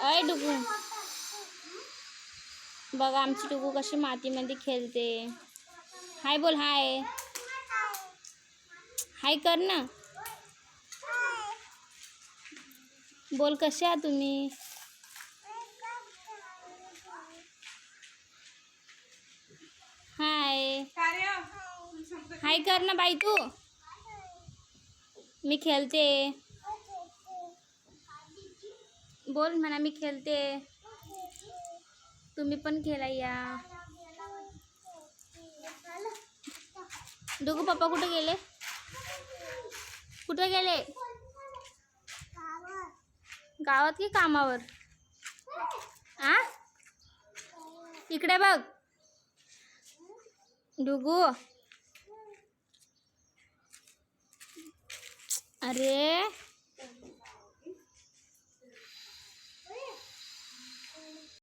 अय डुगू, बघा आमची डुगू कशी मातीमध्ये खेळते. हाय बोल, हाय हाय कर ना. बोल, कसे आहात तुम्ही? हाय हाय कर ना बाई तू. मी खेळते. बोल म्हणा, मी खेळते. तुम्ही पण खेळा या. डुगू पप्पा कुठे गेले? कुठे गेले? गावात की कामावर? आ, इकडे बघ डुगू. अरे